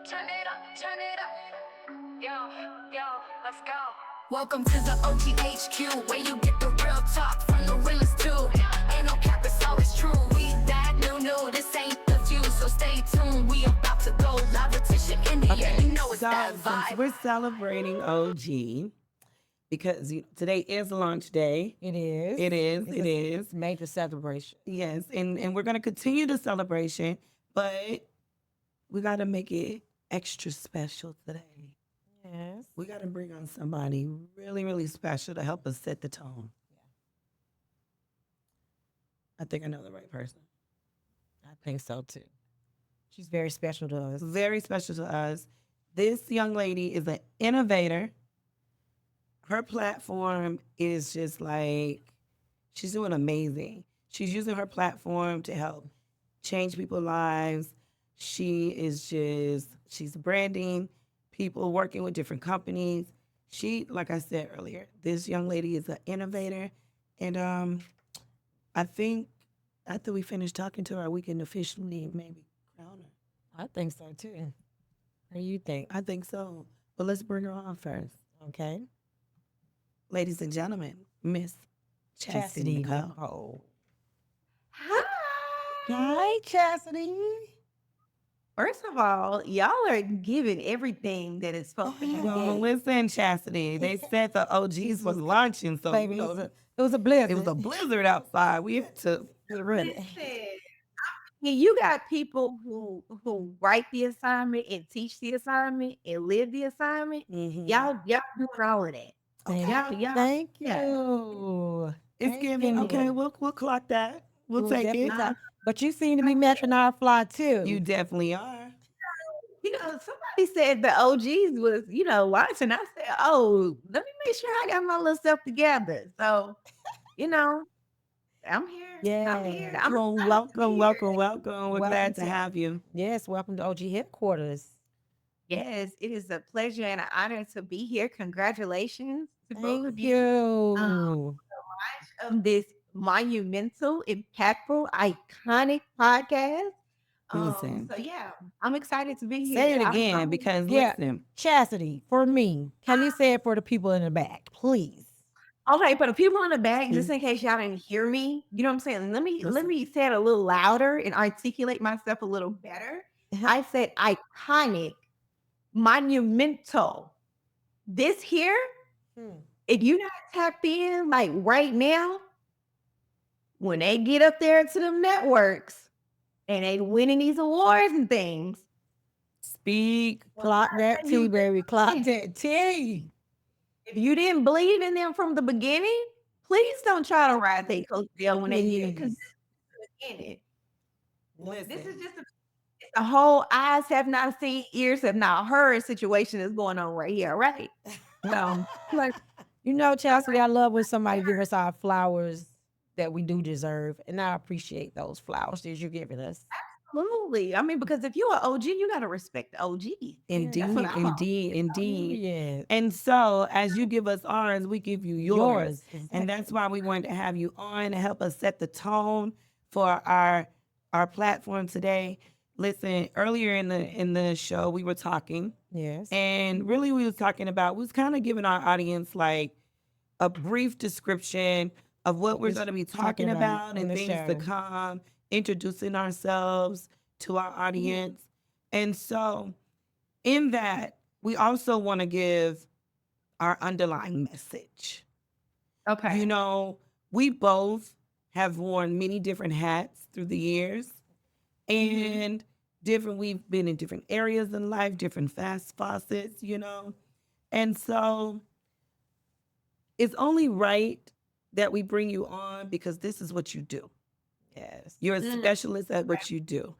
turn it up. Yo, let's go. Welcome to the OGHQ, where you get the real talk from the realest too. Ain't no cap, it's always true. We that new, this ain't the view, so stay tuned. We about to go live with Tish J India. Okay, You know it's so that since vibe. we're celebrating OG, because today is launch day. It is. It is. Major celebration. Yes, and we're going to continue the celebration, but we got to make it extra special today. Yes. We got to bring on somebody really, really special to help us set the tone. I think I know the right person. I think so too. She's very special to us. Very special to us. This young lady is an innovator. Her platform is just like, she's doing amazing. She's using her platform to help change people's lives. She's branding people, working with different companies. She, like I said earlier, this young lady is an innovator. And I think after we finish talking to her, we can officially maybe crown her. I think so too. What do you think? I think so. But let's bring her on first. Okay. Ladies and gentlemen, Miss Chastity Nichole. Nichole. Hi. Hi, Chastity. First of all, y'all are giving everything that is supposed to be Well, given. listen, Chastity. They said the OGs was launching, so Baby, you it know, was a blizzard. it was a blizzard outside. We had to really. Yeah, you got people who write the assignment and teach the assignment and live the assignment. Mhm. Y'all doing all of that. Y'all. Thank yeah. you. It's Thank giving. you. Okay, we'll clock that. We'll take definitely it. talk. But you seem to be matching our fly too. You definitely are. You know, somebody said the OGs was, watching. I said, oh, let me make sure I got my little stuff together. So, I'm here. I'm here. Yeah. I'm Well, excited to be welcome. here. We're glad to have you. Yes, welcome to OG headquarters. Yes, it is a pleasure and an honor to be here. Congratulations to both of Thank you you. of this monumental, impactful, iconic podcast. Listen. So yeah, I'm excited to be here. Say it I'm- again I'm- because Yeah. listen. Chastity, for me, can you say it for the people in the back, please? Okay, for the people in the back, Mm-hmm. just in case y'all didn't hear me, you know what I'm saying? Let me say it a little louder and articulate myself a little better. I said iconic, monumental. This here, if you're not tapped in like right now, when they get up there to them networks and they winning these awards and things, Speak. Clock that T, baby. Clock that T. if you didn't believe in them from the beginning, please don't try to ride their coattail when they get it, because in it. This is just a whole eyes have not seen, ears have not heard situation is going on right here, right? So, Like, Chastity, I love when somebody gives us our flowers that we do deserve. And I appreciate those flowers that you're giving us. absolutely. I mean, because if you're an OG, you got to respect the OG. Indeed. Yeah. And so, as you give us ours, we give you yours. Yours. And that's why we wanted to have you on to help us set the tone for our platform today. Listen, earlier in the show, we were talking, Yes. and really we was talking about, we was kind of giving our audience like a brief description of what we're going to be talking about and in the things to show. come, introducing ourselves to our audience. And so in that, we also want to give our underlying message. Okay. You know, we both have worn many different hats through the years, and we've been in different areas in life, different facets, And so it's only right that we bring you on because this is what you do. Yes. You're a specialist at what you do.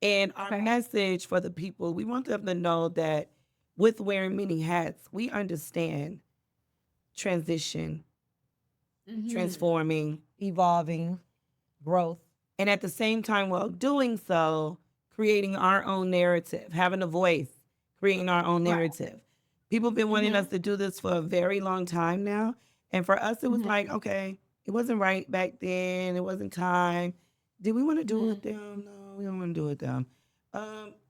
And our message for the people, we want them to know that with wearing many hats, we understand transition, transforming, Evolving, growth. and at the same time, while doing so, creating our own narrative, having a voice, creating our own narrative. People have been wanting us to do this for a very long time now. And for us, it was like, okay, it wasn't right back then. It wasn't time. Did we want to do it with them? No, we don't want to do it with them.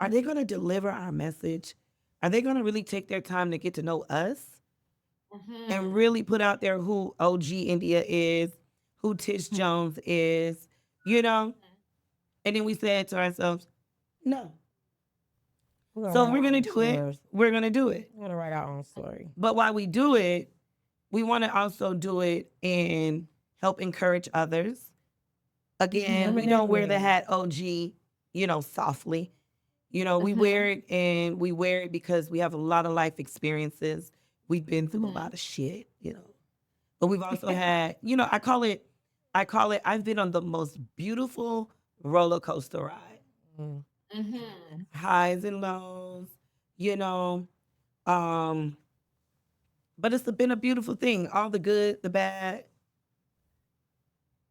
Are they going to deliver our message? Are they going to really take their time to get to know us and really put out there who OG India is, who Tish Jones is, you know? And then we said to ourselves, no. So we're going to do it. We're going to do it. We're going to write our own story. But while we do it, we want to also do it and help encourage others. Again, we don't wear the hat OG, you know, softly. You know, we wear it, and we wear it because we have a lot of life experiences. We've been through a lot of shit, you know. But we've also had, you know, I call it, I've been on the most beautiful roller coaster ride. Highs and lows, you know. But it's been a beautiful thing. All the good, the bad.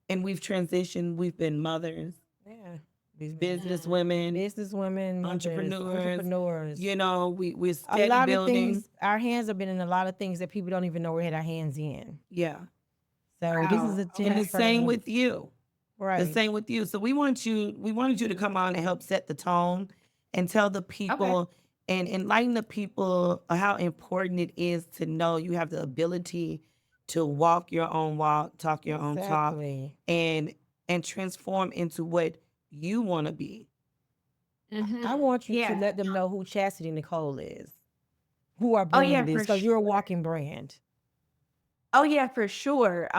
And we've transitioned. We've been mothers. Yeah. Business women, entrepreneurs. You know, we're steady a lot building. Of things, our hands have been in a lot of things that people don't even know we had our hands in. Yeah. So this is a chance. And the same with you. Right. The same with you. So we wanted you to come on and help set the tone and tell the people and enlighten the people how important it is to know you have the ability to walk your own walk, talk your own talk, and transform into what you want to be. I want you to let them know who Chastity Nichole is, who our brand is, because you're a walking brand. Oh yeah, for sure.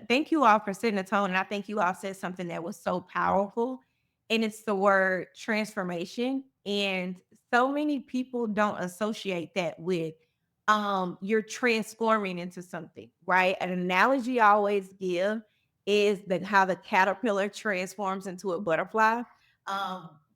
Thank you all for setting the tone, and I think you all said something that was so powerful, and it's the word transformation. And so many people don't associate that with you're transforming into something, right? An analogy I always give is how the caterpillar transforms into a butterfly.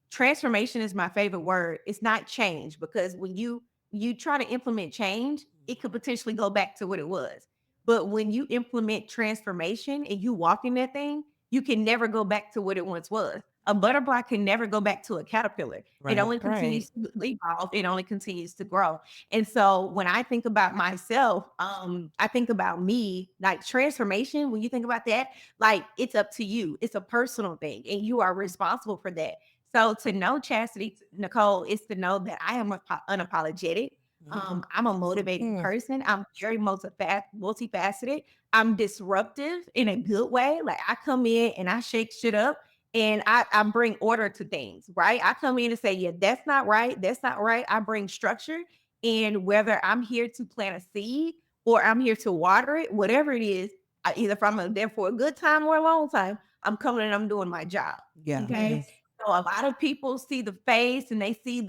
Transformation is my favorite word. It's not change, because when you try to implement change, it could potentially go back to what it was. But when you implement transformation and you walk in that thing, you can never go back to what it once was. A butterfly can never go back to a caterpillar. It only continues to evolve. It only continues to grow. And so when I think about myself, I think about me, like transformation. When you think about that, like it's up to you. It's a personal thing, and you are responsible for that. So to know Chastity Nichole is to know that I am unapologetic. I'm a motivated person. I'm very multifaceted. I'm disruptive in a good way. Like I come in and I shake shit up, and I bring order to things, right? I come in and say, yeah, that's not right. That's not right. I bring structure. And whether I'm here to plant a seed or I'm here to water it, whatever it is, either if I'm there for a good time or a long time, I'm coming and I'm doing my job. Yeah. Okay. So a lot of people see the face and they see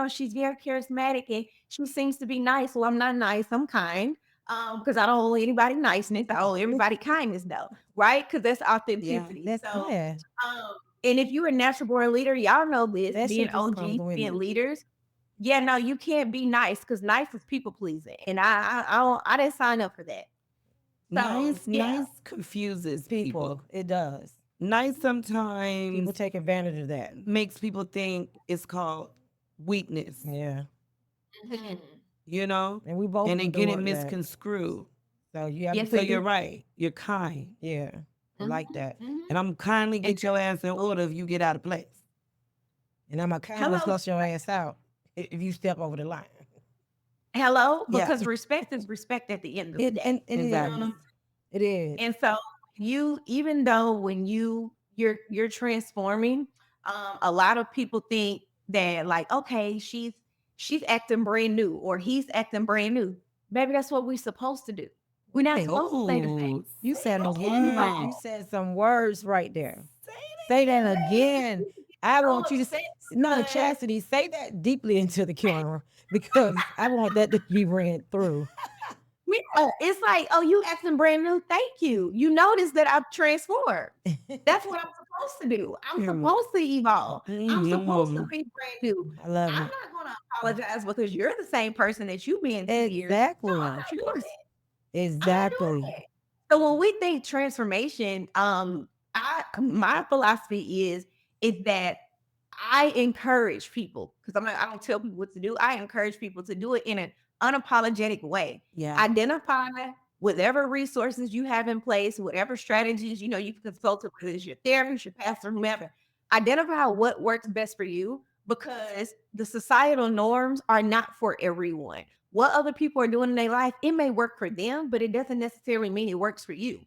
she's very charismatic and she seems to be nice. Well, I'm not nice. I'm kind. Because I don't owe anybody niceness. I owe everybody kindness, though, right? Because that's authenticity. And if you're a natural born leader, y'all know this. Being OG, being leaders. Yeah, no, you can't be nice, because nice is people pleasing, and I didn't sign up for that. Nice confuses people. It does. Nice sometimes people take advantage of that. Makes people think it's called weakness. Yeah. You know, and we both they get it misconstrued. So you have so you're right. You're kind. Yeah, I like that. And I'm kindly get your ass in order if you get out of place. And I'm a kindly flush your ass out if you step over the line. Hello, because respect is respect at the end of the day. And it is. And so even though when you're transforming, a lot of people think that like, okay, she's acting brand new or he's acting brand new. Baby, that's what we're supposed to do. We're not supposed to say the thing. You said some words right there. Say that again. I want you to say, no, Chastity, say that deeply into the camera, because I want that to be ran through. It's like, you acting brand new. Thank you. You notice that I've transformed. That's what I'm supposed to do. I'm supposed to evolve. I'm supposed to be brand new. I love it. I'm not going to apologize because you're the same person that you've been 2 years. Exactly. No, I'm not doing that. Exactly. So when we think transformation, my philosophy is that I encourage people, because I don't tell people what to do. I encourage people to do it in an unapologetic way. Yeah. Identify whatever resources you have in place, whatever strategies, you can consult with, whether it's your therapist, your pastor, whomever. Identify what works best for you. because the societal norms are not for everyone. What other people are doing in their life, it may work for them, but it doesn't necessarily mean it works for you.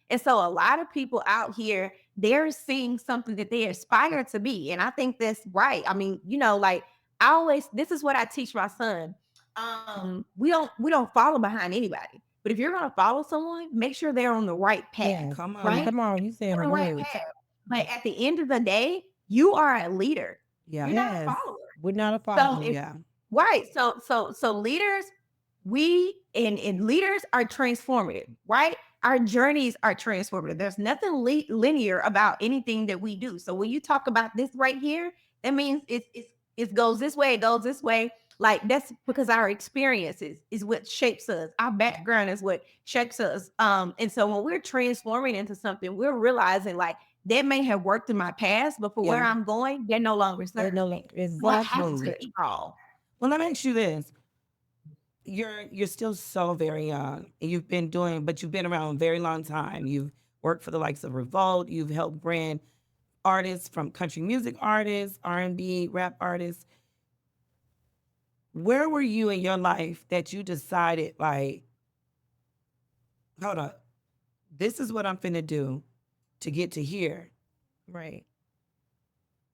And so a lot of people out here, they're seeing something that they aspire to be. And I think that's right. I mean, like I always, this is what I teach my son. We don't follow behind anybody. But if you're gonna follow someone, make sure they're on the right path. Yeah. Come on. Right? Come on, you saying On a the right word. path. But at the end of the day, you are a leader. Yeah. You're not a Yes. follower. We're not a So follower. if Yeah. right. So leaders, we and leaders are transformative, right? Our journeys are transformative. There's nothing linear about anything that we do. So when you talk about this right here, that means it goes this way, it goes this way. Like that's because our experiences is what shapes us. Our background is what shapes us. And so when we're transforming into something, we're realizing like that may have worked in my past, but for where Yeah. I'm going, they're no longer They're serve no me. longer So I have exactly. to evolve. Well, let me ask you this. You're still so very young. And you've been around a very long time. You've worked for the likes of Revolt. You've helped brand artists, from country music artists, R&B, rap artists. Where were you in your life that you decided, like, hold up, this is what I'm finna do to get to here, Right.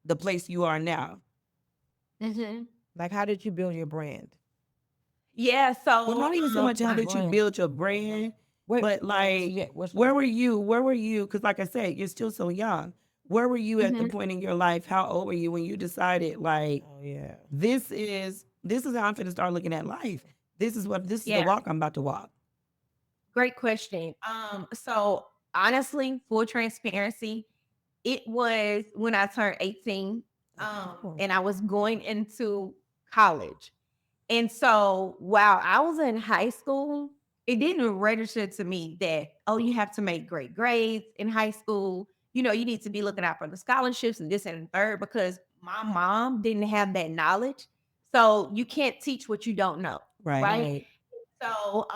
the place you are now? Mm-hmm. Like, how did you build your brand? Yeah, so Well, not even so much how did you brand. build your brand, Wait, but like, yeah, where were you? Where were you? Because like I said, you're still so young. Where were you at the Mhm. point in your life? How old were you when you decided, like, Oh yeah. this is how I'm finna start looking at life. This is the Yeah, walk I'm about to walk. great question. So honestly, full transparency, it was when I turned 18, Oh. and I was going into college. And so while I was in high school, it didn't register to me that, oh, you have to make great grades in high school. You need to be looking out for the scholarships and this and the third, because my mom didn't have that knowledge. So you can't teach what you don't know. Right. Right. Right. So,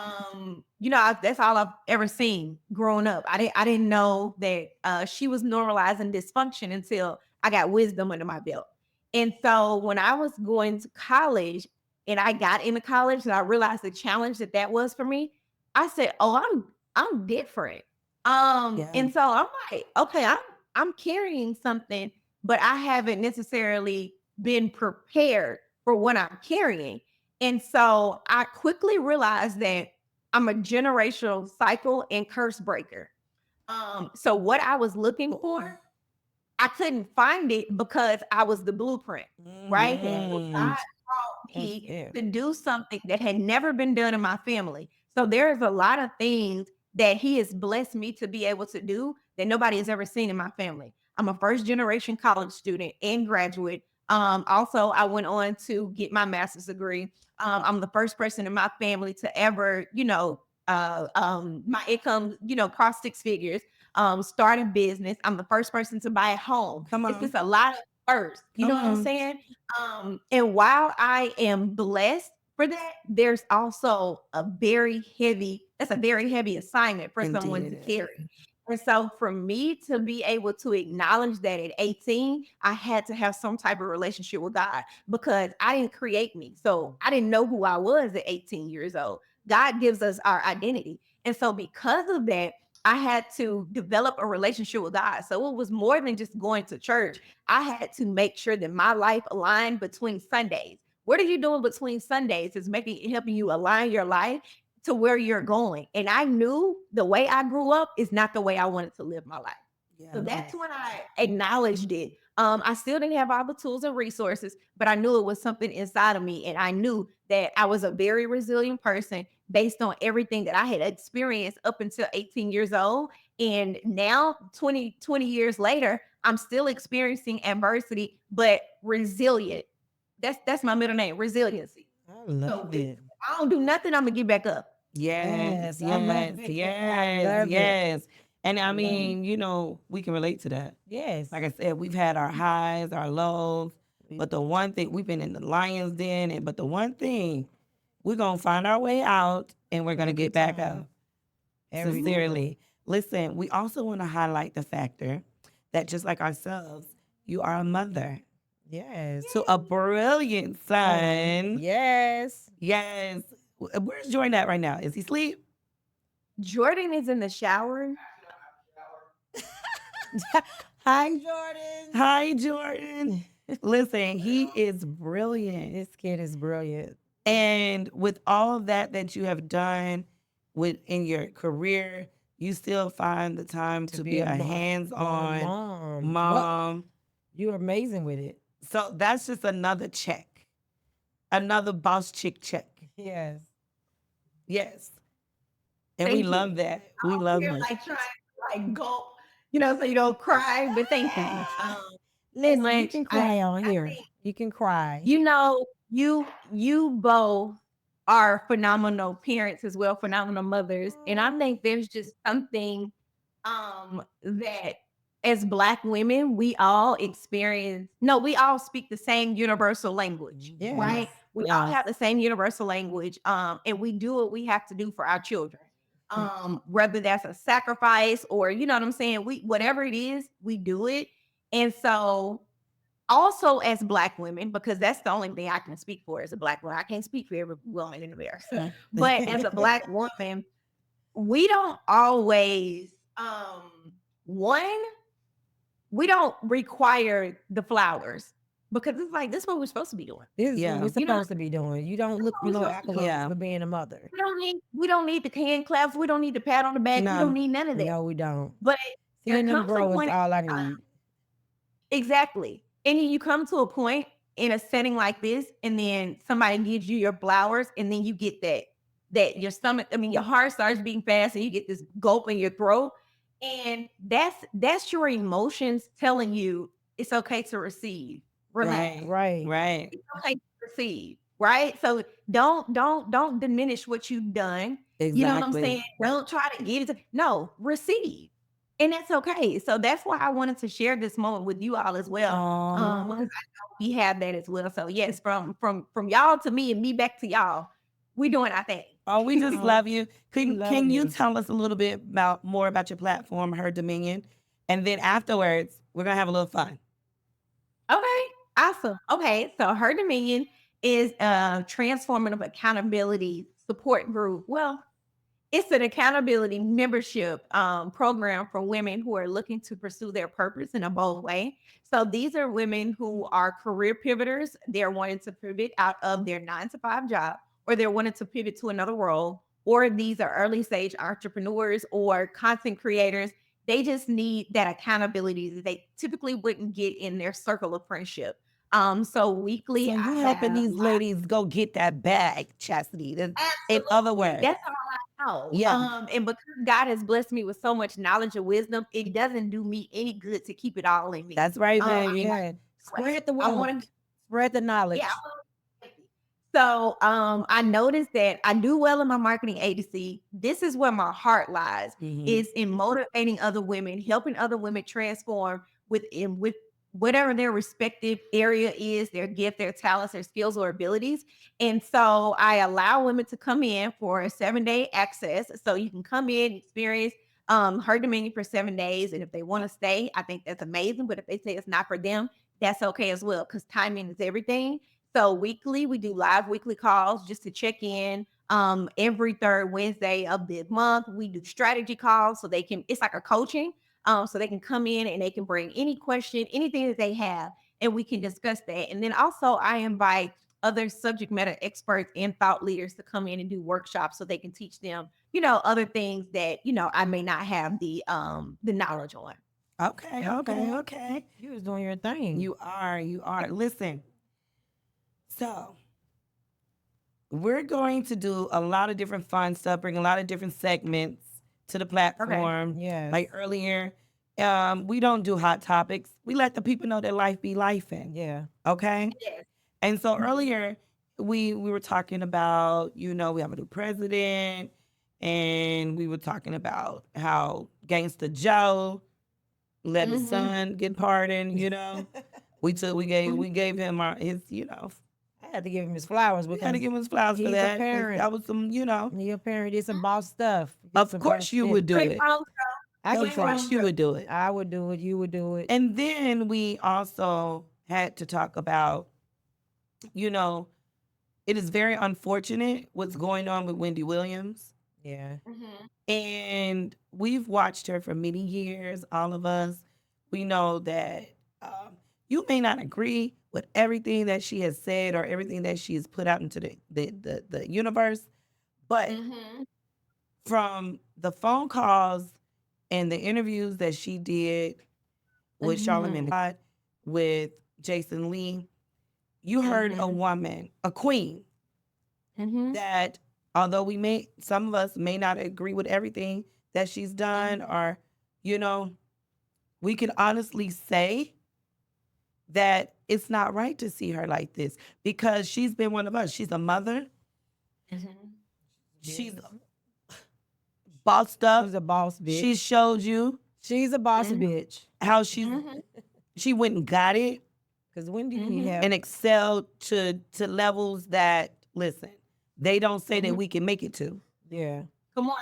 that's all I've ever seen growing up. I didn't know that she was normalizing dysfunction until I got wisdom under my belt. And so when I was going to college and I got into college and I realized the challenge that was for me, I said, "Oh, I'm different." Yeah. And so I'm like, "Okay, I'm carrying something, but I haven't necessarily been prepared for what I'm carrying." And so I quickly realized that I'm a generational cycle and curse breaker. So what I was looking for, I couldn't find it because I was the blueprint, right? And so Mhm. God taught me Yeah. to do something that had never been done in my family. So there's a lot of things that He has blessed me to be able to do that nobody has ever seen in my family. I'm a first generation college student and graduate. Also, I went on to get my master's degree. I'm the first person in my family to ever, my income, cross six figures, start a business. I'm the first person to buy a home. Come It's on. just a lot of first. You know what I'm on. saying? And while I am blessed for that, there's also that's a very heavy assignment for someone Indeed to it is. carry. And so for me to be able to acknowledge that at 18, I had to have some type of relationship with God, because I didn't create me. So I didn't know who I was at 18 years old. God gives us our identity. And so because of that, I had to develop a relationship with God. So it was more than just going to church. I had to make sure that my life aligned between Sundays. What are you doing between Sundays is helping you align your life to where you're going. And I knew the way I grew up is not the way I wanted to live my life. Yeah. So that's when I acknowledged it. I still didn't have all the tools and resources, but I knew it was something inside of me. And I knew that I was a very resilient person based on everything that I had experienced up until 18 years old. And now, 20 years later, I'm still experiencing adversity, but resilient. That's my middle name, resiliency. I So love if it. I don't do nothing, I'm gonna get back up. Yes, Yes, I love yes, it. I yes, love it. yes. And I love it. mean, we can relate to that. Yes. Like I said, we've had our highs, our lows, but the one thing, we've been in the lion's den, but the one thing, we're gonna find our way out and we're gonna Every get back time. up. Every time. Sincerely. Listen, we also want to highlight the factor that just like ourselves, you are a mother. Yes. to a brilliant son. Yes. Yes. Where's Jordan at right now? Is he asleep? Jordan is in the shower. Hi, Jordan. Hi, Jordan. Listen, he is brilliant. This kid is brilliant. And with all of that you have done in your career, you still find the time to be a hands-on mom. mom. You're amazing with it. So that's just another check. Another boss chick check. Yes. Yes. And Thank we you. love that. We love You're that. like trying to like gulp, so you don't cry, but thank you. Listen, you Like, can cry on I here. think, You can cry. you both are phenomenal parents as well, phenomenal mothers. And I think there's just something that as Black women, we all we all speak the same universal language, right? Yes. We all have the same universal language. And we do what we have to do for our children. Whether that's a sacrifice or you know what I'm saying, whatever it is, we do it. And so also as Black women, because that's the only thing I can speak for as a Black woman. I can't speak for every woman in America. But as a Black woman, we don't always we don't require the flowers because it's like this is what we're supposed to be doing. This is Yeah. what we're supposed to be doing. You don't look below accolades Yeah. for being a mother. We don't need the hand claps. We don't need the pat on the back. No. We don't need none of that. No, we don't. But Seeing them comes a grow is point- all I need. exactly. And then you come to a point in a setting like this, and then somebody gives you your flowers, and then you get that your stomach, your heart starts beating fast, and you get this gulp in your throat. And that's your emotions telling you it's okay to receive. Relax. Right. Right. It's okay to receive. Right. So don't diminish what you've done. Exactly. You know what I'm saying? Don't try to give it. No, receive. And that's okay. So that's why I wanted to share this moment with you all as well. Because I know we have that as well. So yes, from y'all to me and me back to y'all, we doing our thing. Oh, we just love you. Can you you. tell us a little bit more about your platform, Her Dominion? And then afterwards, we're gonna have a little fun. Okay, awesome. Okay, so Her Dominion is a transformative accountability support group. Well, it's an accountability membership program for women who are looking to pursue their purpose in a bold way. So these are women who are career pivoters. They're wanting to pivot out of their 9-to-5 job, or they're wanting to pivot to another role, or these are early stage entrepreneurs or content creators. They just need that accountability that they typically wouldn't get in their circle of friendship. So weekly, So you helping these ladies go get that bag, Chastity. In other words. That's all I know. Yeah. And because God has blessed me with so much knowledge and wisdom, it doesn't do me any good to keep it all in me. That's right, baby. Yeah. Spread the I word. wanna- Spread the knowledge. Yeah. So I noticed that I do well in my marketing agency. This is where my heart lies, Mhm. is in motivating other women, helping other women transform with whatever their respective area is, their gift, their talents, their skills or abilities. And so I allow women to come in for a 7-day access. So you can come in, experience Her Dominion for 7 days. And if they want to stay, I think that's amazing. But if they say it's not for them, that's okay as well, because timing is everything. So weekly, we do live weekly calls just to check in. Every third Wednesday of the month, we do strategy calls so it's like a coaching. So they can come in and they can bring any question, anything that they have, and we can discuss that. And then also I invite other subject matter experts and thought leaders to come in and do workshops so they can teach them, other things that, I may not have the knowledge on. Okay. You was doing your thing. You are. Listen. So we're going to do a lot of different fun stuff, bring a lot of different segments to the platform. Yeah. Like earlier, we don't do hot topics. We let the people know that life be lifing. Yeah. Okay. Yes. And so earlier we were talking about, we have a new president, and we were talking about how Gangsta Joe let his son get pardoned. We gave him his. I had to give him his flowers. We had to give him his flowers for he's a that. parent. That was some, Your parent did some boss stuff. Of course you would do it. I Of course you would do it. I would do it. You would do it. And then we also had to talk about, you know, it is very unfortunate what's going on with Wendy Williams. Yeah. And we've watched her for many years, all of us. We know that you may not agree with everything that she has said or everything that she has put out into the universe, but from the phone calls and the interviews that she did with Charlamagne Todd, with Jason Lee, you heard a woman, a queen, that although some of us may not agree with everything that she's done, or, you know, we can honestly say that it's not right to see her like this because she's been one of us. She's a mother. She's bossed up. She's a boss bitch. She showed you She's a boss bitch. how she went and got it Because Wendy didn't have. and excelled to levels that, listen, they don't say that we can make it to. Yeah. Come on.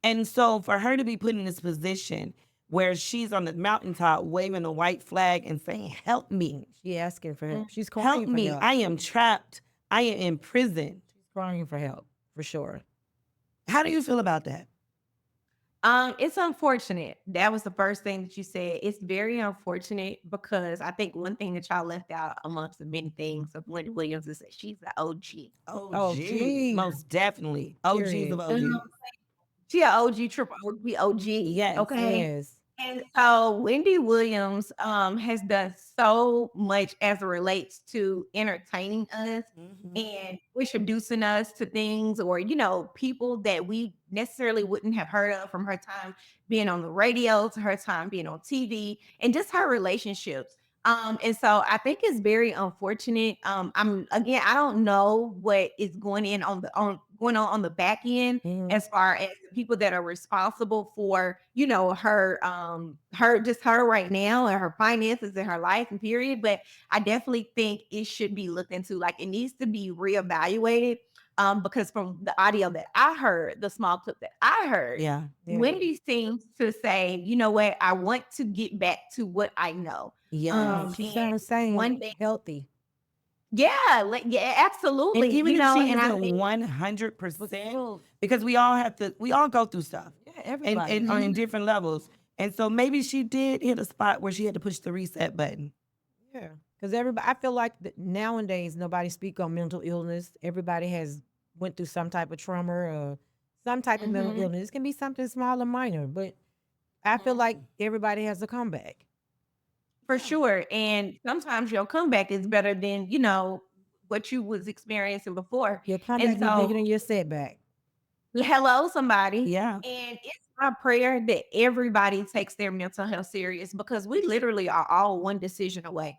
And so for her to be put in this position where she's on the mountaintop waving a white flag and saying, help me, She asking for help. She's crying help for me, help. I am trapped, I am in prison. She's crying for help, for sure. How do you feel about that? It's unfortunate. That was the first thing that you said. It's very unfortunate because I think one thing that y'all left out amongst the many things of Wendy Williams is that she's the OG. OG, most definitely. OGs Period. of OGs. She an OG, triple OG, OG. Yes. Okay. Yes. And so Wendy Williams has done so much as it relates to entertaining us and introducing us to things or, you know, people that we necessarily wouldn't have heard of from her time being on the radio to her time being on TV and just her relationships. And so I think it's very unfortunate. I don't know what is going on the back end as far as the people that are responsible for, you know, her right now and her finances and her life and period. But I definitely think it should be looked into. Like it needs to be reevaluated. Because from the audio that I heard, the small clip that I heard, Yeah. Wendy seems to say, you know what, I want to get back to what I know. Yeah. She And sounds sane, one thing, healthy. yeah, absolutely. And even you if know, she and I isn't think 100%, because we all go through stuff Yeah, everybody. and on different levels. And so maybe she did hit a spot where she had to push the reset button. Yeah. Because everybody, I feel like nowadays nobody speak on mental illness. Everybody has went through some type of trauma or some type of mental illness. It can be something small or minor, but I feel like everybody has a comeback. for sure. And sometimes your comeback is better than, you know, what you was experiencing before. Your comeback And is so bigger than your setback. hello, somebody. Yeah. And it's my prayer that everybody takes their mental health serious because we literally are all one decision away.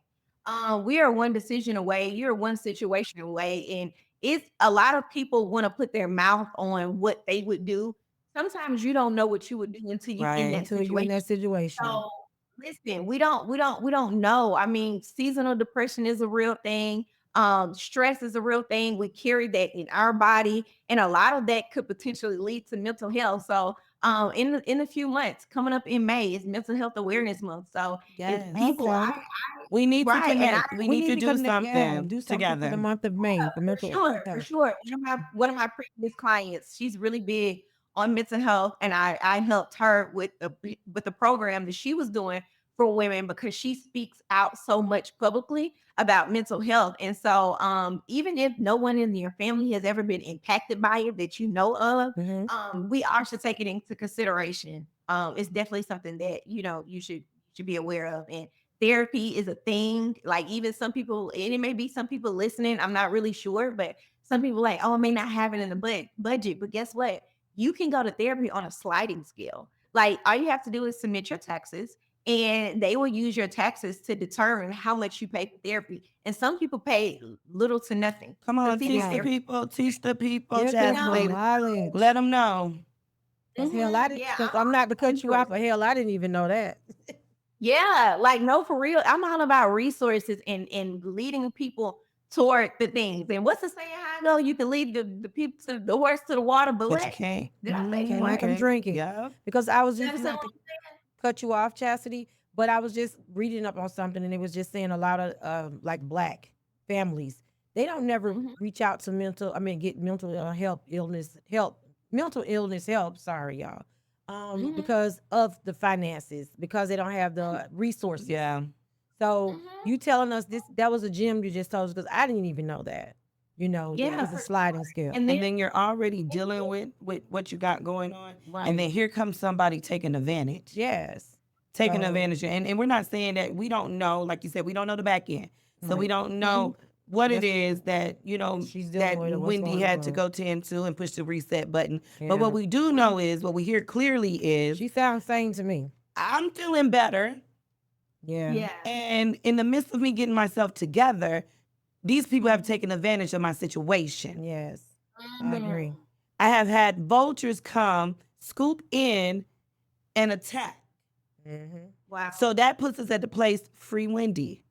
We are one decision away. You're one situation away. And it's a lot of people want to put their mouth on what they would do. Sometimes you don't know what you would do until you're in Right. that Until you're in situation. that situation. So listen, we don't know. I mean, seasonal depression is a real thing. Stress is a real thing. We carry that in our body, and a lot of that could potentially lead to mental health. So, in a few months, coming up in May is Mental Health Awareness Month. So, Yes. it's people, Okay. We need to right, and connect. We need to do connect, something do something for the together. month of May for for mental sure, for health. sure. One of my previous clients, she's really big on mental health, and I helped her with the program that she was doing for women because she speaks out so much publicly about mental health. And so, even if no one in your family has ever been impacted by it that you know of, we all should take it into consideration. It's definitely something that you know you should be aware of. And therapy is a thing. Like even some people, and it may be some people listening. I'm not really sure, but some people like, oh, I may not have it in the budget. But guess what? You can go to therapy on a sliding scale. Like all you have to do is submit your taxes and they will use your taxes to determine how much you pay for therapy. And some people pay little to nothing. Come to on, see teach this the therapy. people. Teach the people, Give them Jasmine. knowledge. Let them know. Hell, I didn't. Yeah, I'm not to cut you off, but hell, I didn't even know that. yeah, like no, for real. I'm all about resources and leading people toward the things. And what's the saying? How I go? You can lead the people to the horse to the water, but But you what? can't. Did I say Can't what? make them drink it. Yeah. Because I was just Understand not what to cut you off, Chastity, But I was just reading up on something, and it was just saying a lot of like Black families, they don't never reach out to get mental mental illness help. Sorry, y'all. Because of the finances, because they don't have the resources. Yeah. So you telling us that was a gem you just told us, because I didn't even know that. That was a sliding scale. And then you're already dealing with what you got going on. Right. And then here comes somebody taking advantage. Yes. Taking advantage. And we're not saying that we don't know, like you said, we don't know the back end. So we don't know what it is that, She's dealing that with, what's Wendy going had to on. go into and push the reset button. Yeah. But what we do know is, what we hear clearly is, She sounds sane to me. I'm feeling better. Yeah. And in the midst of me getting myself together, these people have taken advantage of my situation. Yes. I agree. I have had vultures come, scoop in, and attack. Wow. So that puts us at the place, free Wendy.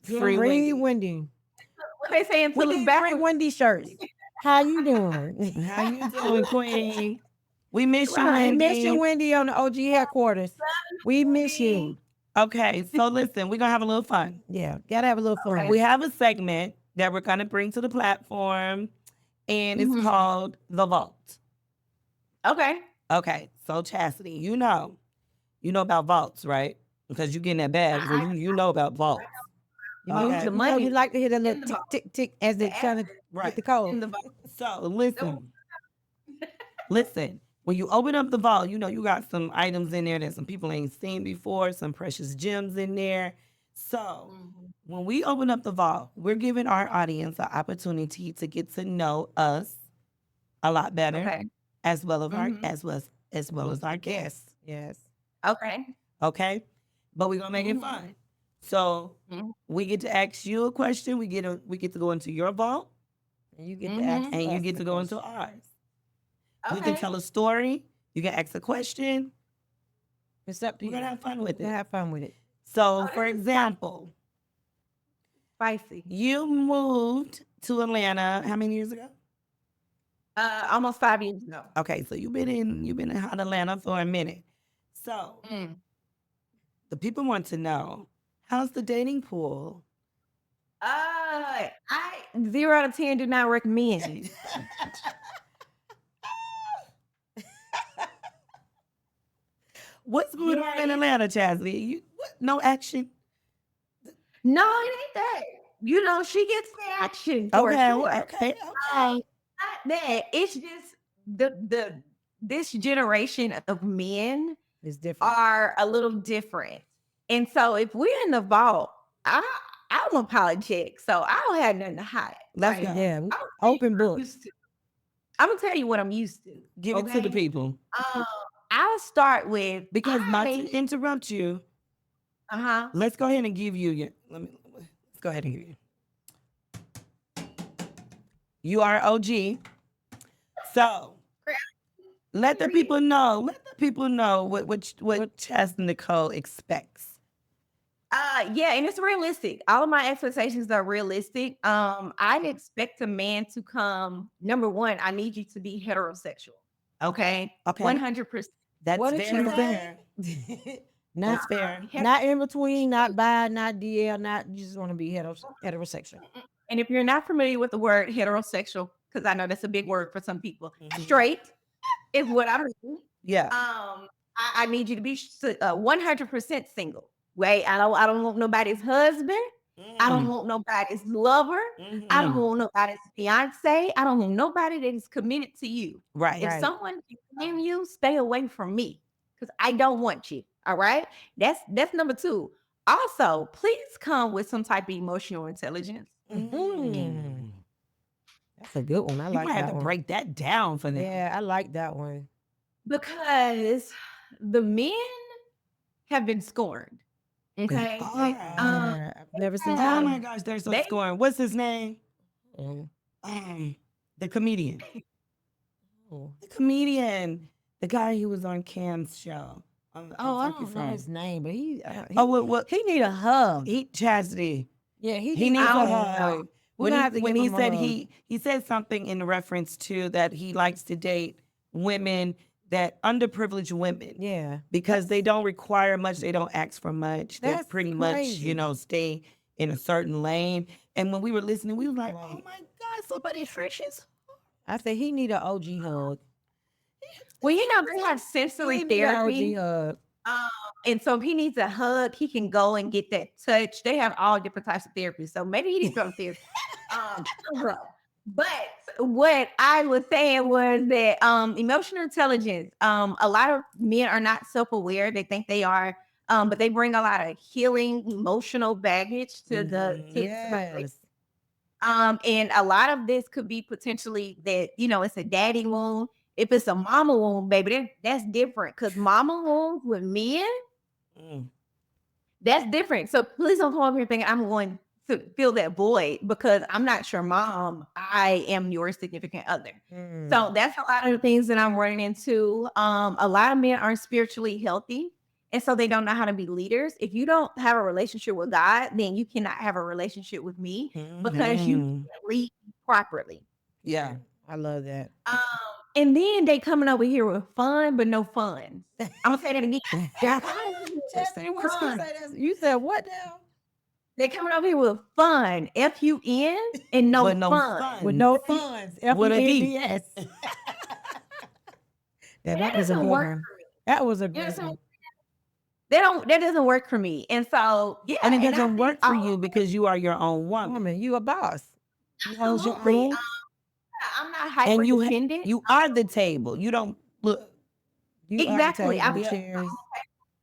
Free Wendy. What they saying? With the free Wendy shirts. How you doing? How you doing, Queen? We miss you, We Wendy. miss you, Wendy, on the OG headquarters. We miss you. Okay, so listen, we're going to have a little fun. Yeah, gotta have a little fun. We have a segment that we're going to bring to the platform, and it's called The Vault. Okay. Okay, so Chastity, you know about vaults, right? Because you get in that bag, so you know about vaults. You know, Okay. the money. You like to hear that little tick, tick, tick as they trying to get the code. So listen, when you open up the vault, you got some items in there that some people ain't seen before, some precious gems in there. So when we open up the vault, we're giving our audience an opportunity to get to know us a lot better, as well as our guests. Yes. Okay. Okay, but we're gonna make it fun. So we get to ask you a question. We get to go into your vault, And you get to ask and you us get the to go question. into ours. Okay. You can tell a story. You can ask a question. It's up to We're you. gonna have fun with We're gonna it. have fun with it. So, for example, Spicy. you moved to Atlanta how many years ago? Almost 5 years ago. Okay, so you've been in hot Atlanta for a minute. So the people want to know, how's the dating pool? I 0 out of 10 do not recommend. What's going on in Atlanta, Chastity? No action? No, it ain't that. She gets the action for sure. Okay. Not that. It's just this generation of men It's different. are a little different. And so if we're in the vault, I'm apologetic. So I don't have nothing to hide. Let's go. Yeah, open book. I'm gonna tell you what I'm used to. Give it to the people. I'll start with Because not to interrupt you, let's go ahead and give you let's go ahead and give you. You are OG. So let the people know. Let the people know what Chas Nichole expects. Yeah, and it's realistic. All of my expectations are realistic. I expect a man to come. Number one, I need you to be heterosexual. Okay. 100%. That's What did very you fair. Not That's fair. Not in between, not bi, not DL, you just want to be heterosexual. And if you're not familiar with the word heterosexual, because I know that's a big word for some people, straight is what I mean. Yeah. I need you to be 100% single. Right? I don't want nobody's husband. I don't want nobody's lover. I don't want nobody's fiance. I don't want nobody that is committed to you. Right. If someone is in you, stay away from me because I don't want you. All right. That's number two. Also, please come with some type of emotional intelligence. That's a good one. I like might that have to one. break that down for them. Yeah, I like that one. Because the men have been scorned. Okay. I've never seen Oh that. my gosh, they're so scoring. What's his name? The comedian. The comedian. The guy who was on Cam's show. I don't know his name, but he need a hug. Chastity. Yeah, he needs a hug. We're gonna have to when give he him a said hug. he said something in reference to that he likes to date women that underprivileged women. Yeah. Because they don't require much, they don't ask for much. They That's pretty much, crazy. stay in a certain lane. And when we were listening, we were like, oh my God, somebody fresh is. I said he need an OG hug. Well, they have sensory He need an therapy. OG hug. And so if he needs a hug, he can go and get that touch. They have all different types of therapy. So maybe he needs to go to therapy. Bro. But what I was saying was that emotional intelligence, a lot of men are not self-aware. They think they are, but they bring a lot of healing, emotional baggage to the Yes. and a lot of this could be potentially that, it's a daddy wound. If it's a mama wound, baby, that's different. Because mama wounds with men, that's different. So please don't come over here thinking I'm going to fill that void because I'm not your mom. I am your significant other. So that's a lot of the things that I'm running into. A lot of men aren't spiritually healthy. And so they don't know how to be leaders. If you don't have a relationship with God, then you cannot have a relationship with me because you can't lead properly. Yeah. I love that. And then they coming over here with fun, but no fun. I'm gonna say that again. You said what now? They coming over here with fun, FUN, and no, But no fun. fun. With no funds. With a D. FUNDS. That That was a doesn't good work one. for me. That was a You know good what I'm one. saying? That doesn't work for me. And so, yeah. And it I doesn't think work for you because you are your own woman. Woman, you a boss. You hold your absolutely, own. I'm not hyper And you dependent. you are the table. You don't look. You Exactly. Are I the built chairs,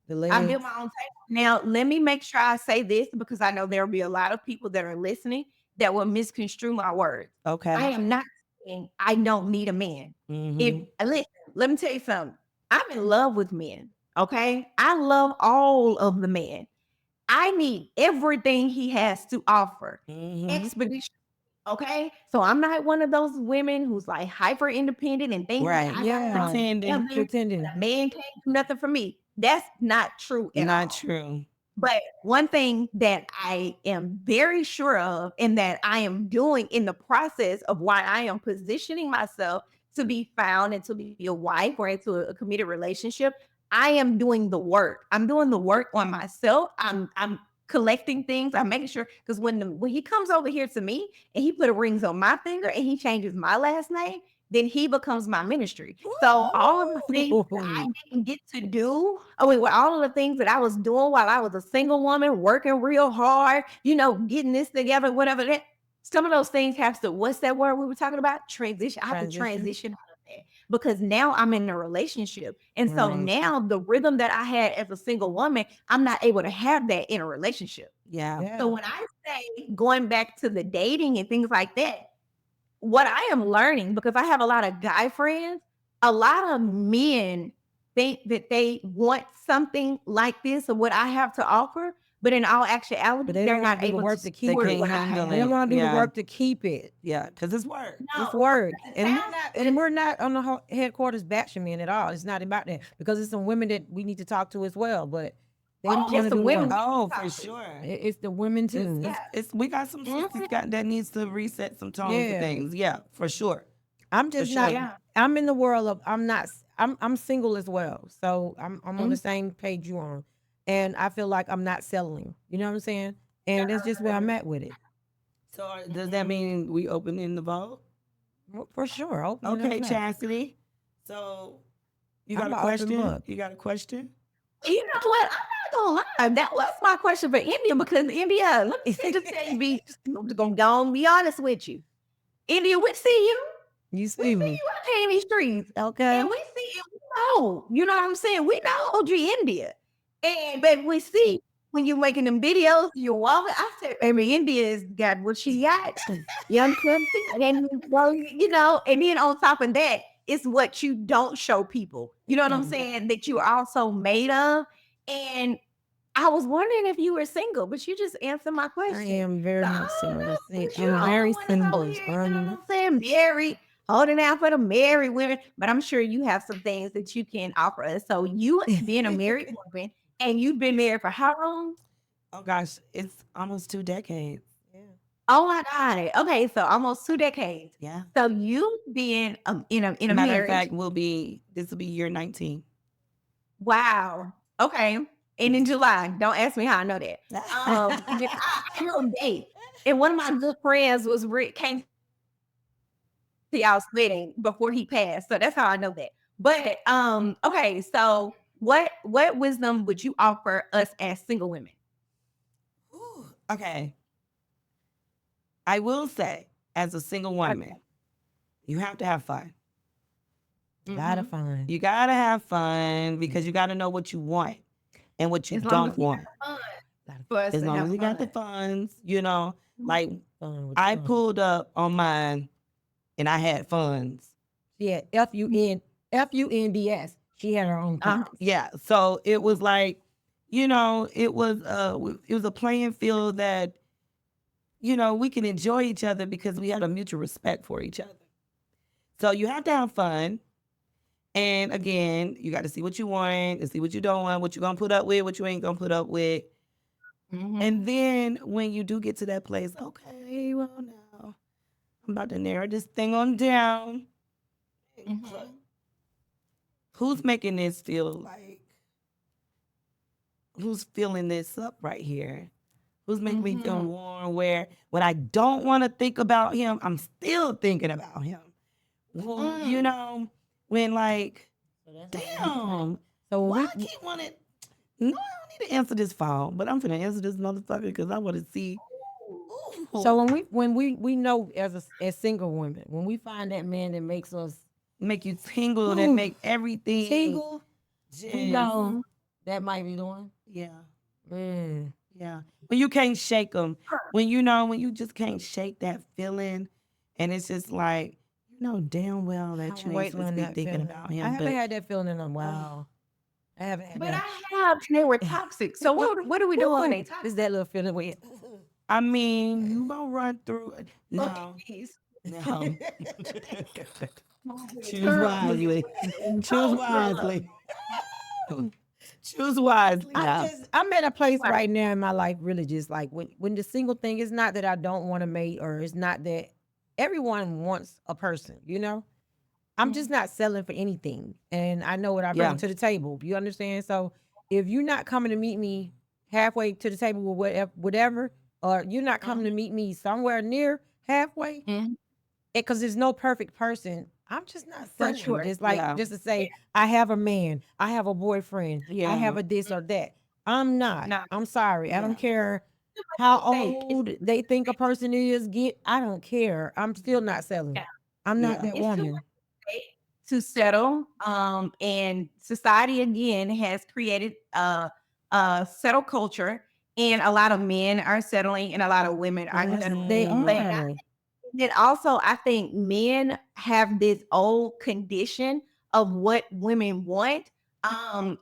the I legs. built my own table. Now, let me make sure I say this because I know there will be a lot of people that are listening that will misconstrue my words. Okay. I am not saying I don't need a man. If listen, let me tell you something. I'm in love with men. Okay. I love all of the men. I need everything he has to offer. Expedition. Okay. So I'm not one of those women who's like hyper independent and thinks Right. I Yeah. got Pretending. Pretending. a man can't do nothing for me. That's not true at all. Not true. But one thing that I am very sure of and that I am doing in the process of why I am positioning myself to be found and to be a wife or into a committed relationship, I am doing the work. I'm doing the work on myself. I'm collecting things. I'm making sure because when he comes over here to me and he put rings on my finger and he changes my last name, then he becomes my ministry. So all of the things that I didn't get to do, all of the things that I was doing while I was a single woman, working real hard, getting this together, whatever that, some of those things have to, what's that word we were talking about? Transition. I have to transition out of that because now I'm in a relationship. And so now the rhythm that I had as a single woman, I'm not able to have that in a relationship. Yeah. So when I say going back to the dating and things like that, what I am learning, because I have a lot of guy friends, a lot of men think that they want something like this or what I have to offer, but in all actuality, they're not able to keep afford can't what I handle have. They don't want to do the work to keep it. Yeah, because it's work. It's work. And sounds- we're not on the headquarters bashing men at all. It's not about that because it's some women that we need to talk to as well. But they don't it's want to the do women. work. Oh, for sure. It's the women too. It's we got some sisters that needs to reset some tones and things. Yeah, for sure. I'm just sure. not. I'm in the world of. I'm single as well, so I'm on the same page you on, and I feel like I'm not settling. You know what I'm saying? And that's just where I'm at with it. So does that mean we opening the vote? Well, for sure. Open it Okay, up now. Chastity. So you got I'm a an open question? book. You got a question? You know what? I'm not gonna lie. That was my question for India because India, let me just tell you, I'm gonna go and be honest with you. India, we see you. You We see see me? you out here in these streets. Okay. And we see you. We know. You know what I'm saying? We know OG India. And baby, we see when you're making them videos, you're walking. I said, baby, India's got what she got. Young clumsy. And and then on top of that, it's what you don't show people. You know what I'm saying? That you're also made of. And I was wondering if you were single, but you just answered my question. I am very much single. But I'm you're the very only one that's single. over here, you know what I'm saying? Married, holding out for the married women. But I'm sure you have some things that you can offer us. So you being a married woman, and you've been married for how long? Oh gosh, it's almost 2 decades. Yeah. Oh, I got it. Okay, so almost 2 decades. Yeah. So you being in a Matter of marriage. fact, this will be year 19. Wow. Okay. And in July, don't ask me how I know that. I know date. And one of my good friends was came to y'all's wedding before he passed. So that's how I know that. But okay, so what wisdom would you offer us as single women? Ooh, okay. I will say, as a single woman, you have to have fun. Gotta fun. You gotta have fun because you gotta know what you want and what you don't want. As long as you got the funds, you know, like I pulled up on mine and I had funds. Yeah, FUNDS. She had her own funds. Yeah, so it was like, you know, it was a playing field that, you know, we can enjoy each other because we had a mutual respect for each other. So you have to have fun. And again, you got to see what you want and see what you don't want, what you're going to put up with, what you ain't going to put up with. And then when you do get to that place, okay, well, now I'm about to narrow this thing on down. Who's making this feel like, who's filling this up right here? Who's making me feel warm where when I don't want to think about him, I'm still thinking about him. Well, you know, when like, damn. So why I keep wanting, no, I don't need to answer this phone, but I'm finna answer this motherfucker because I want to see. Ooh. So when we know as single women, when we find that man that makes us make you tingle, that make everything tingle, you know, that might be the one. Yeah. Mm. Yeah. When you can't shake them, when you just can't shake that feeling, and it's just like, you know damn well that you ain't supposed to be thinking about him. I haven't had that feeling in a while. I haven't had but that. I have. They were toxic. So what do we do when they toxic? Is that little feeling where I mean, you gonna run through it. No. No. Choose wisely. Choose wisely. Choose wisely. I'm at a place right now in my life, really just like when the single thing is not that I don't want to mate, or it's not that everyone wants a person, you know? I'm just not selling for anything. And I know what I bring to the table. You understand? So if you're not coming to meet me halfway to the table with whatever, or you're not coming to meet me somewhere near halfway, because there's no perfect person, I'm just not selling. Sure. Just like just to say, I have a man, I have a boyfriend, I have a this or that. I'm not. No. I'm sorry. I don't care how old they think a person is. I don't care. I'm still not selling. I'm not that woman. To settle, and society again has created a settle culture, and a lot of men are settling, and a lot of women are settling. They are. Then also, I think men have this old condition of what women want.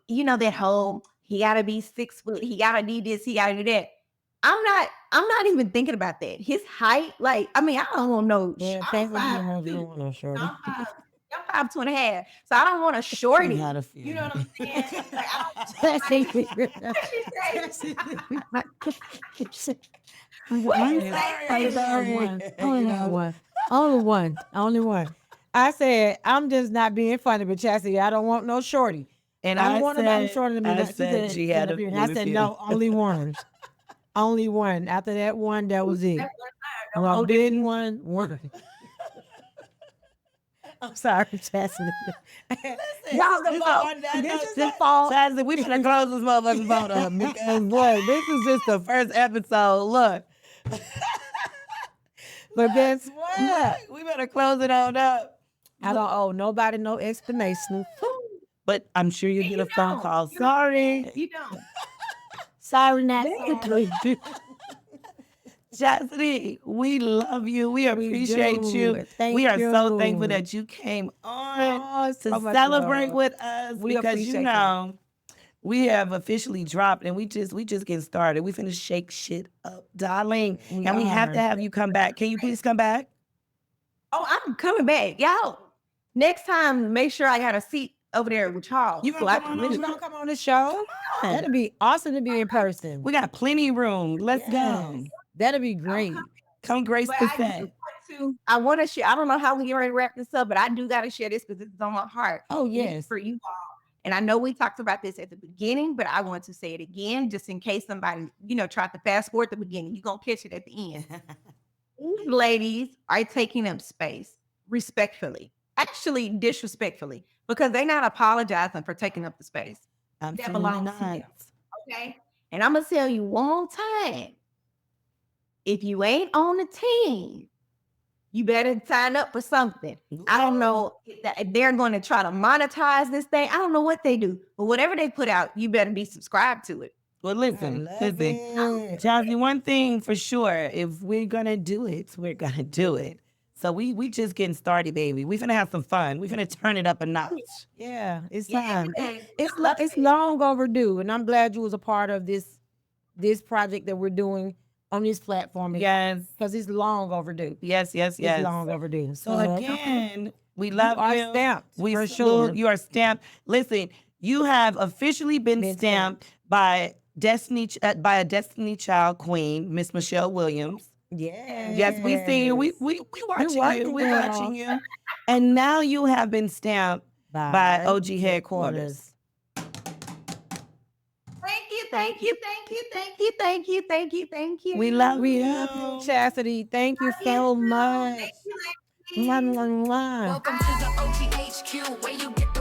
You know, that whole he gotta be 6 foot, he gotta do this, he gotta do that. I'm not even thinking about that. His height, like, I mean, I don't want no. Yeah, I'm 5'2.5", so I don't want a shorty. You know what I'm saying? Only one. I said, I'm just not being funny, but Chastity, I don't want no shorty. And I don't want nobody shorter than me. I said she had a I said, no, only one. Only one. After that one, that was it. Well, big one. I'm sorry, Chastity. Y'all the fault. This is the fault. Chastity, we should have closed this motherfucking phone up because, boy, this is just the first episode. Look. But guess what? We better close it on up. I don't owe nobody no explanation. But I'm sure you'll get a phone call. Sorry. You don't. Sorry, not Chastity, we love you. We appreciate you. We are so thankful that you came on to celebrate with us because you know we have officially dropped and we just getting started. We finna shake shit up, darling. And we have to have you come back. Can you please come back? Oh, I'm coming back. Y'all, next time, make sure I got a seat over there with Charles. You gonna come on the show? That'd be awesome to be in person. We got plenty of room. Let's go. That'd be great. Come grace But the I do set. want to. I want to share. I don't know how we get ready to wrap this up, but I do got to share this because this is on my heart. Oh, And it's yes. for you all. And I know we talked about this at the beginning, but I want to say it again, just in case somebody, tried to fast forward the beginning. You're gonna catch it at the end. These ladies are taking up space respectfully, actually disrespectfully, because they're not apologizing for taking up the space that Absolutely belongs to them. not. Okay. And I'm gonna tell you one more time. If you ain't on the team, you better sign up for something. I don't know if they're going to try to monetize this thing. I don't know what they do, but whatever they put out, you better be subscribed to it. Well, listen, Jazzy, one thing for sure, if we're gonna do it, we're gonna do it. So we just getting started, baby. We finna have some fun. We finna turn it up a notch. Yeah, it's Yeah, time. and It's long overdue, and I'm glad you was a part of this project that we're doing on this platform. Yes, because it's long overdue. yes. It's long overdue. So again, we love are you. stamped, We for salute. sure. You are stamped. Listen, you have officially been stamped by by a Destiny Child queen, Miss Nichole Williams. Yes, we see you. We watching you. We're watching you. And now you have been stamped by OG Headquarters. Thank you. We love We you. love you, Chastity. Thank you so much. Thank you, ladies. Mwah, mwah, mwah. Welcome to the OGHQ, where you get